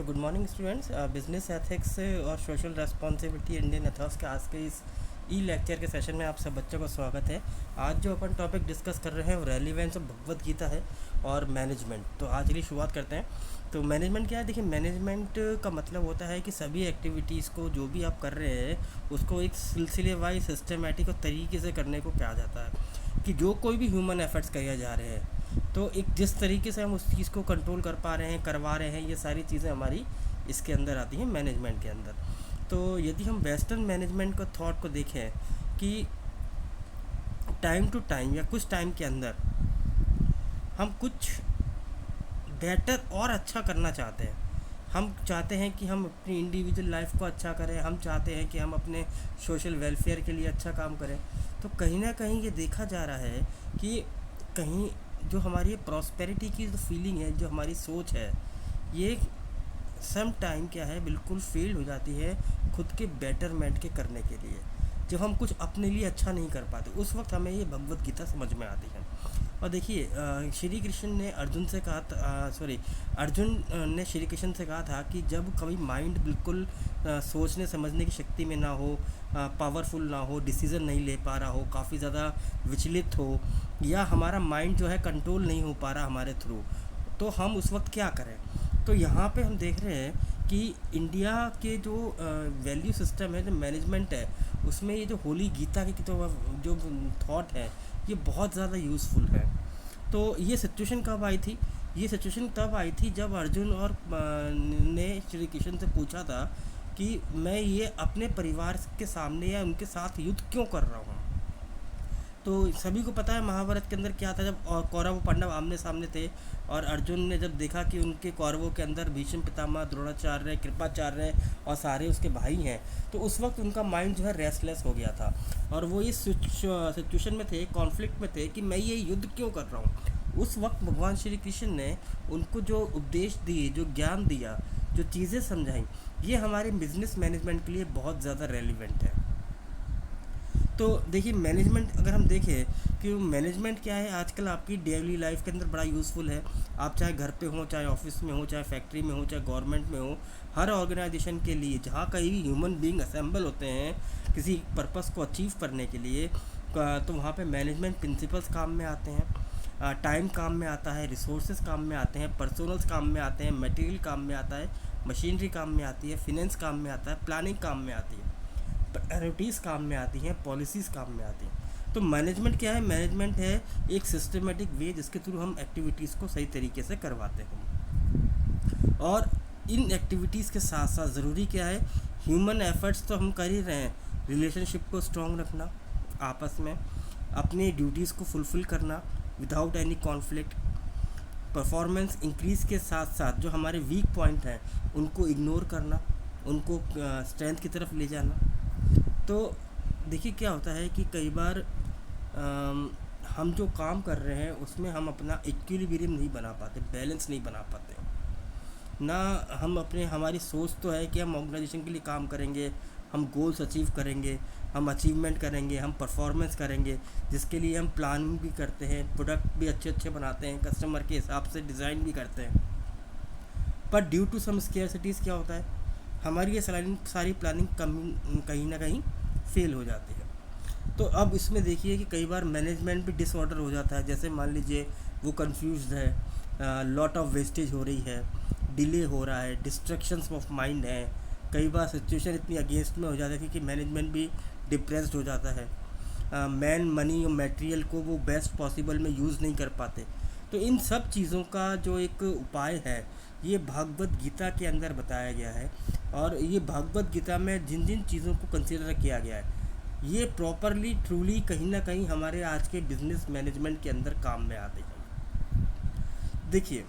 So good morning students. Business ethics और social responsibility Indian Ethos के आज के इस ई लेक्चर के सेशन में आप सब बच्चों का स्वागत है। आज जो अपन टॉपिक डिस्कस कर रहे हैं वो रेलिवेंस ऑफ भगवद गीता है और मैनेजमेंट। तो आज के लिए शुरुआत करते हैं। तो मैनेजमेंट क्या है? देखिए, मैनेजमेंट का मतलब होता है कि सभी एक्टिविटीज़ को जो भी आप कर रहे हैं उसको एक सिलसिले वाइज सिस्टमेटिक और तरीके से करने को कहा जाता है कि जो कोई भी ह्यूमन एफर्ट्स किए जा रहे हैं तो एक जिस तरीके से हम उस चीज़ को कंट्रोल कर पा रहे हैं, करवा रहे हैं, ये सारी चीज़ें हमारी इसके अंदर आती हैं मैनेजमेंट के अंदर। तो यदि हम वेस्टर्न मैनेजमेंट को थॉट को देखें कि टाइम टू टाइम या कुछ टाइम के अंदर हम कुछ बेटर और अच्छा करना चाहते हैं, हम चाहते हैं कि हम अपनी इंडिविजुअल लाइफ को अच्छा करें, हम चाहते हैं कि हम अपने सोशल वेलफेयर के लिए अच्छा काम करें, तो कहीं ना कहीं ये देखा जा रहा है कि कहीं जो हमारी प्रॉस्पेरिटी की जो फीलिंग है, जो हमारी सोच है, ये सम टाइम क्या है बिल्कुल फेल हो जाती है खुद के बेटरमेंट के करने के लिए। जब हम कुछ अपने लिए अच्छा नहीं कर पाते उस वक्त हमें ये भगवत गीता समझ में आती है। और देखिए, श्री कृष्ण ने अर्जुन से कहा था, अर्जुन ने श्री कृष्ण से कहा था कि जब कभी माइंड बिल्कुल सोचने समझने की शक्ति में ना हो, पावरफुल ना हो, डिसीज़न नहीं ले पा रहा हो, काफ़ी ज़्यादा विचलित हो, या हमारा माइंड जो है कंट्रोल नहीं हो पा रहा हमारे थ्रू, तो हम उस वक्त क्या करें। तो यहाँ पे हम देख रहे हैं कि इंडिया के जो वैल्यू सिस्टम है, जो मैनेजमेंट है, उसमें ये जो होली गीता की जो थॉट है ये बहुत ज़्यादा यूज़फुल है। तो ये सिचुएशन कब आई थी? ये सिचुएशन तब आई थी जब अर्जुन और ने श्री कृष्ण से पूछा था कि मैं ये अपने परिवार के सामने या उनके साथ युद्ध क्यों कर रहा हूँ। तो सभी को पता है महाभारत के अंदर क्या था, जब कौरव पांडव आमने सामने थे और अर्जुन ने जब देखा कि उनके कौरवों के अंदर भीष्म पितामह, द्रोणाचार्य, कृपाचार्य और सारे उसके भाई हैं, तो उस वक्त उनका माइंड जो है रेस्टलेस हो गया था और वो इस सिचुएशन में थे, कॉन्फ्लिक्ट में थे कि मैं ये युद्ध क्यों कर रहा हूँ। उस वक्त भगवान श्री कृष्ण ने उनको जो उपदेश दिए, जो ज्ञान दिया, जो चीज़ें समझाई, ये हमारे बिजनेस मैनेजमेंट के लिए बहुत ज़्यादा रेलिवेंट है। तो देखिए, मैनेजमेंट अगर हम देखें कि मैनेजमेंट क्या है, आजकल आपकी डेली लाइफ के अंदर बड़ा यूज़फुल है। आप चाहे घर पे हो, चाहे ऑफिस में हो, चाहे फैक्ट्री में हो, चाहे गवर्नमेंट में हो, हर ऑर्गेनाइजेशन के लिए जहाँ कहीं भी ह्यूमन बीइंग असेंबल होते हैं किसी पर्पस को अचीव करने के लिए, तो वहाँ पे मैनेजमेंट प्रिंसिपल्स काम में आते हैं, टाइम काम में आता है, रिसोर्सेज काम में आते हैं, पर्सनल्स काम में आते हैं, मटेरियल काम में आता है, मशीनरी काम में आती है, फिनेंस काम में आता है, प्लानिंग काम में आती है, प्रायोरिटीज़ काम में आती हैं, पॉलिसीज़ काम में आती हैं। तो मैनेजमेंट क्या है? मैनेजमेंट है एक सिस्टमेटिक वे जिसके थ्रू हम एक्टिविटीज़ को सही तरीके से करवाते हैं। और इन एक्टिविटीज़ के साथ साथ ज़रूरी क्या है, ह्यूमन एफर्ट्स तो हम कर ही रहे हैं, रिलेशनशिप को स्ट्रॉन्ग रखना, आपस में अपनी ड्यूटीज़ को फुलफ़िल करना without any conflict, performance increase के साथ साथ जो हमारे वीक पॉइंट हैं उनको इग्नोर करना, उनको स्ट्रेंथ की तरफ ले जाना। तो देखिए, क्या होता है कि कई बार हम जो काम कर रहे हैं उसमें हम अपना इक्विलिब्रियम नहीं बना पाते, बैलेंस नहीं बना पाते ना। हम अपने हमारी सोच तो है कि हम ऑर्गेनाइजेशन के लिए काम करेंगे, हम गोल्स अचीव करेंगे, हम अचीवमेंट करेंगे, हम परफॉर्मेंस करेंगे, जिसके लिए हम प्लानिंग भी करते हैं, प्रोडक्ट भी अच्छे अच्छे बनाते हैं, कस्टमर के हिसाब से डिज़ाइन भी करते हैं। पर ड्यू टू सम स्केर्सिटीज़ क्या होता है, हमारी ये सारी प्लानिंग कहीं ना कहीं फेल हो जाती है। तो अब इसमें देखिए कि कई बार मैनेजमेंट भी डिसऑर्डर हो जाता है। जैसे मान लीजिए वो कंफ्यूज्ड है, लॉट ऑफ वेस्टेज हो रही है, डिले हो रहा है, डिस्ट्रैक्शंस ऑफ माइंड है, कई बार सिचुएशन इतनी अगेंस्ट में हो जाता है कि मैनेजमेंट भी डिप्रेस्ड हो जाता है, मैन मनी और मटेरियल को वो बेस्ट पॉसिबल में यूज़ नहीं कर पाते। तो इन सब चीज़ों का जो एक उपाय है ये भागवत गीता के अंदर बताया गया है। और ये भागवत गीता में जिन जिन चीज़ों को कंसिडर किया गया है ये प्रॉपरली ट्रूली कहीं ना कहीं हमारे आज के बिजनेस मैनेजमेंट के अंदर काम में आते हैं। देखिए,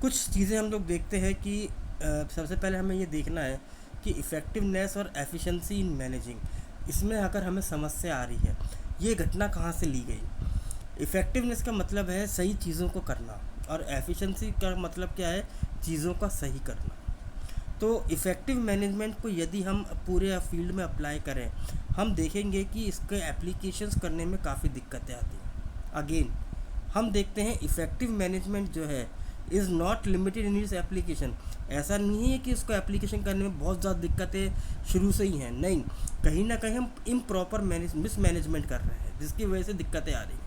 कुछ चीज़ें हम लोग देखते हैं कि सबसे पहले हमें ये देखना है कि इफ़ेक्टिवनेस और एफिशिएंसी इन मैनेजिंग, इसमें अगर हमें समस्या आ रही है, ये घटना कहाँ से ली गई। इफ़ेक्टिवनेस का मतलब है सही चीज़ों को करना और एफिशिएंसी का मतलब क्या है, चीज़ों का सही करना। तो इफ़ेक्टिव मैनेजमेंट को यदि हम पूरे फील्ड में अप्लाई करें, हम देखेंगे कि इसके एप्लीकेशंस करने में काफ़ी दिक्कतें आती हैं। अगेन हम देखते हैं इफ़ेक्टिव मैनेजमेंट जो है is not limited in its application. ऐसा नहीं है कि उसको एप्लीकेशन करने में बहुत ज़्यादा दिक्कतें शुरू से ही हैं, नहीं, कहीं ना कहीं हम इम्प्रॉपर मिसमैनेजमेंट कर रहे हैं जिसकी वजह से दिक्कतें आ रही हैं।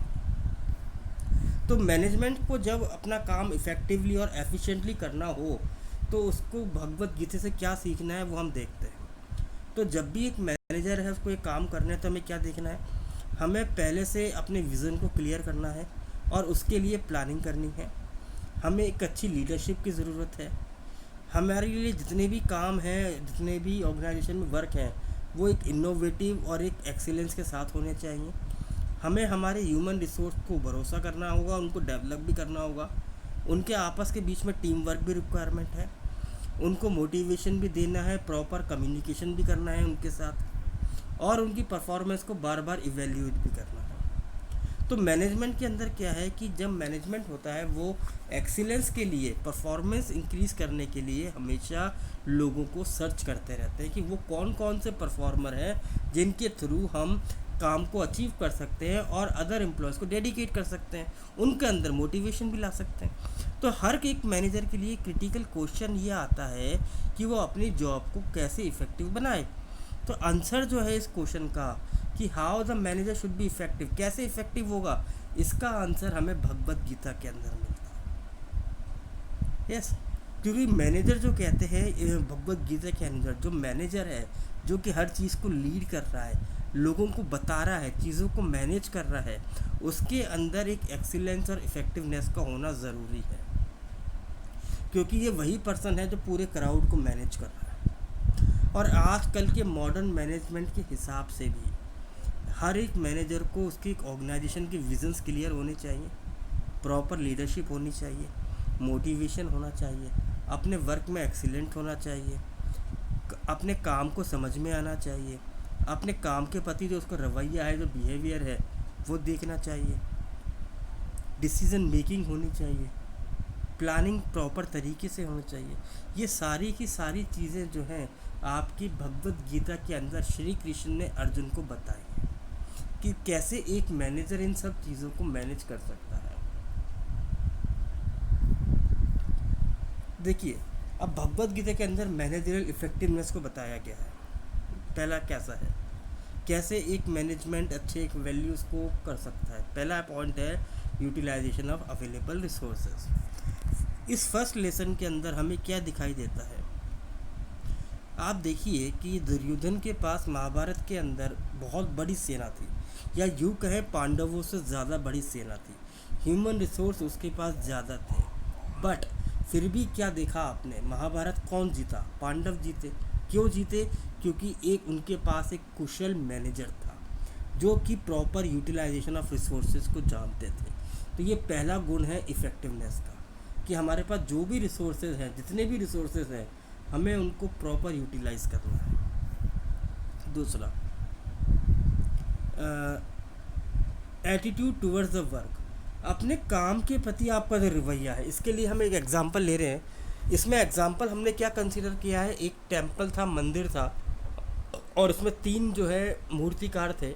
तो मैनेजमेंट को जब अपना काम इफ़ेक्टिवली और एफिशिएंटली करना हो तो उसको भगवत गीता से क्या सीखना है वो हम देखते हैं। तो जब भी एक मैनेजर है उसको एक काम करना है तो हमें क्या देखना है, हमें पहले से अपने विज़न को क्लियर करना है और उसके लिए प्लानिंग करनी है। हमें एक अच्छी लीडरशिप की ज़रूरत है। हमारे लिए जितने भी काम हैं, जितने भी ऑर्गेनाइजेशन में वर्क हैं, वो एक इनोवेटिव और एक एक्सीलेंस के साथ होने चाहिए। हमें हमारे ह्यूमन रिसोर्स को भरोसा करना होगा, उनको डेवलप भी करना होगा। उनके आपस के बीच में टीम वर्क भी रिक्वायरमेंट है। उनको मोटिवेशन भी देना है, प्रॉपर कम्युनिकेशन भी करना है उनके साथ, और उनकी परफॉर्मेंस को बार बार इवेल्यूएट भी करना है। तो मैनेजमेंट के अंदर क्या है कि जब मैनेजमेंट होता है वो एक्सीलेंस के लिए, परफॉर्मेंस इंक्रीज़ करने के लिए हमेशा लोगों को सर्च करते रहते हैं कि वो कौन कौन से परफॉर्मर हैं जिनके थ्रू हम काम को अचीव कर सकते हैं और अदर एम्प्लॉयज़ को डेडिकेट कर सकते हैं, उनके अंदर मोटिवेशन भी ला सकते हैं। तो हर एक मैनेजर के लिए क्रिटिकल क्वेश्चन ये आता है कि वो अपनी जॉब को कैसे इफ़ेक्टिव बनाए। तो आंसर जो है इस क्वेश्चन का कि how the manager should be effective, कैसे इफ़ेक्टिव होगा, इसका आंसर हमें भगवत गीता के अंदर मिलता है। यस, क्योंकि मैनेजर जो कहते हैं भगवत गीता के अंदर, जो मैनेजर है जो कि हर चीज़ को लीड कर रहा है, लोगों को बता रहा है, चीज़ों को मैनेज कर रहा है, उसके अंदर एक एक्सीलेंस और इफ़ेक्टिवनेस का होना ज़रूरी है, क्योंकि ये वही पर्सन है जो पूरे क्राउड को मैनेज कर रहा है। और आजकल के मॉडर्न मैनेजमेंट के हिसाब से भी हर एक मैनेजर को उसकी एक ऑर्गेनाइजेशन के विजन्स क्लियर होने चाहिए, प्रॉपर लीडरशिप होनी चाहिए, मोटिवेशन होना चाहिए, अपने वर्क में एक्सीलेंट होना चाहिए, अपने काम को समझ में आना चाहिए, अपने काम के प्रति जो उसका रवैया है, जो बिहेवियर है, वो देखना चाहिए, डिसीज़न मेकिंग होनी चाहिए, प्लानिंग प्रॉपर तरीके से होना चाहिए। ये सारी की सारी चीज़ें जो हैं आपकी भगवत गीता के अंदर श्री कृष्ण ने अर्जुन को बताई हैं कि कैसे एक मैनेजर इन सब चीज़ों को मैनेज कर सकता है। देखिए, अब भगवत गीता के अंदर मैनेजरियल इफ़ेक्टिवनेस को बताया गया है। पहला कैसा है, कैसे एक मैनेजमेंट अच्छे एक वैल्यूज़ को कर सकता है। पहला पॉइंट है यूटिलाइजेशन ऑफ अवेलेबल रिसोर्सेज। इस फर्स्ट लेसन के अंदर हमें क्या दिखाई देता है, आप देखिए कि दुर्योधन के पास महाभारत के अंदर बहुत बड़ी सेना थी, या यूँ कहें पांडवों से ज़्यादा बड़ी सेना थी, ह्यूमन रिसोर्स उसके पास ज़्यादा थे, बट फिर भी क्या देखा आपने, महाभारत कौन जीता, पांडव जीते। क्यों जीते, क्योंकि एक उनके पास एक कुशल मैनेजर था जो कि प्रॉपर यूटिलाइजेशन ऑफ रिसोर्सेज को जानते थे। तो ये पहला गुण है इफ़ेक्टिवनेस का, कि हमारे पास जो भी रिसोर्सेज हैं, जितने भी रिसोर्सेज हैं, हमें उनको प्रॉपर यूटिलाइज करना है। दूसरा, एटीट्यूड टूवर्ड्स द वर्क, अपने काम के प्रति आपका जो रवैया है। इसके लिए हम एक एग्जांपल ले रहे हैं। इसमें एग्जांपल हमने क्या कंसीडर किया है, एक टेंपल था, मंदिर था, और उसमें 3 जो है मूर्तिकार थे।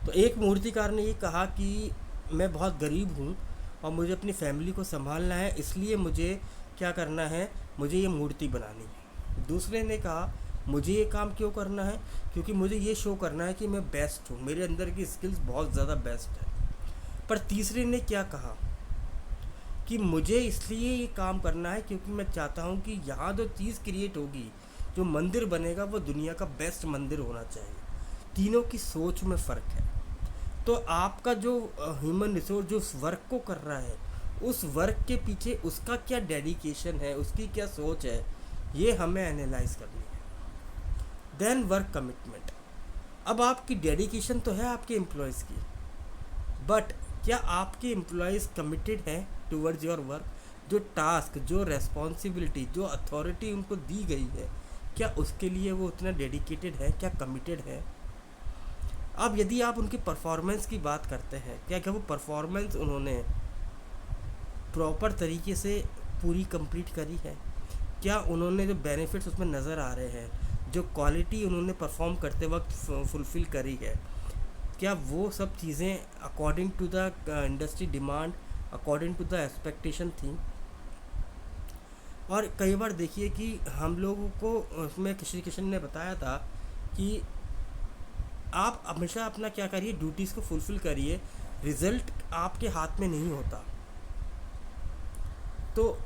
तो एक मूर्तिकार ने ये कहा कि मैं बहुत गरीब हूँ और मुझे अपनी फैमिली को संभालना है, इसलिए मुझे क्या करना है, मुझे ये मूर्ति बनानी है। दूसरे ने कहा मुझे ये काम क्यों करना है, क्योंकि मुझे ये शो करना है कि मैं बेस्ट हूँ, मेरे अंदर की स्किल्स बहुत ज़्यादा बेस्ट है। पर तीसरे ने क्या कहा कि मुझे इसलिए ये काम करना है क्योंकि मैं चाहता हूँ कि यहाँ जो चीज़ क्रिएट होगी, जो मंदिर बनेगा, वो दुनिया का बेस्ट मंदिर होना चाहिए। तीनों की सोच में फ़र्क है। तो आपका जो ह्यूमन रिसोर्स जो उस वर्क को कर रहा है, उस वर्क के पीछे उसका क्या डेडिकेशन है, उसकी क्या सोच है, ये हमें एनालाइज करनी है। Then work commitment. अब आपकी डेडिकेशन तो है आपके एम्प्लॉयज़ की, बट क्या आपके एम्प्लॉयज़ कमिटेड हैं टूवर्ड्स योर वर्क? जो टास्क, जो रेस्पॉन्सिबिलिटी, जो अथॉरिटी उनको दी गई है, क्या उसके लिए वो उतना डेडिकेटेड है, क्या कमिटेड है? अब यदि आप उनकी परफॉर्मेंस की बात करते हैं, क्या वो परफॉर्मेंस उन्होंने प्रॉपर तरीके से पूरी कंप्लीट करी है? क्या उन्होंने जो बेनिफिट्स उसमें नज़र आ रहे हैं, जो क्वालिटी उन्होंने परफॉर्म करते वक्त फुलफ़िल करी है, क्या वो सब चीज़ें according to the industry demand, according to the expectation थी? और कई बार देखिए कि हम लोगों को उसमें श्री कृष्ण ने बताया था कि आप हमेशा अपना क्या करिए, ड्यूटीज़ को फुलफ़िल करिए, रिज़ल्ट आपके हाथ में नहीं होता। तो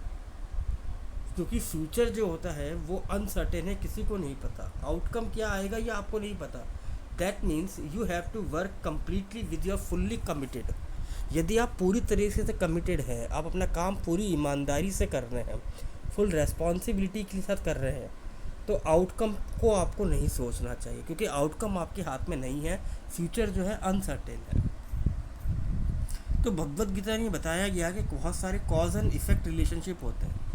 क्योंकि फ्यूचर जो होता है वो अनसर्टेन है, किसी को नहीं पता आउटकम क्या आएगा, ये आपको नहीं पता। That means you have to work completely with your fully committed. यदि आप पूरी तरीके से कमिटेड हैं, आप अपना काम पूरी ईमानदारी से कर रहे हैं, फुल रेस्पॉन्सिबिलिटी के साथ कर रहे हैं, तो आउटकम को आपको नहीं सोचना चाहिए, क्योंकि आउटकम आपके हाथ में नहीं है। फ्यूचर जो है अनसर्टेन है। तो भगवत गीता में बताया गया कि बहुत सारे कॉज एंड इफेक्ट रिलेशनशिप होते हैं।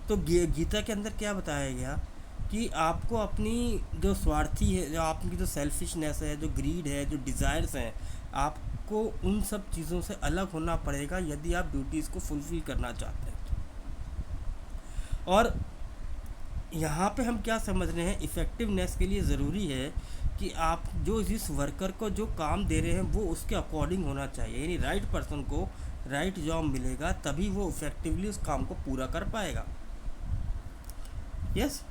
तो गीता के अंदर क्या बताया गया कि आपको अपनी जो स्वार्थी है, जो आपकी जो सेल्फिशनेस है, जो ग्रीड है, जो डिज़ायर्स हैं, आपको उन सब चीज़ों से अलग होना पड़ेगा यदि आप ड्यूटीज़ को फुलफ़िल करना चाहते हैं। और यहाँ पे हम क्या समझ रहे हैं, इफ़ेक्टिवनेस के लिए ज़रूरी है कि आप जो जिस वर्कर को जो काम दे रहे हैं वो उसके अकॉर्डिंग होना चाहिए, यानी राइट पर्सन को राइट जॉब मिलेगा, तभी वो इफ़ेक्टिवली उस काम को पूरा कर पाएगा। यस।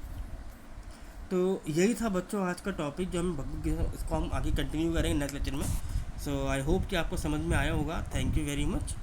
तो यही था बच्चों आज का टॉपिक, जो हम भगवद गीता इसको हम आगे कंटिन्यू करेंगे नेक्स्ट लेक्चर में। सो आई होप कि आपको समझ में आया होगा। Thank you very much.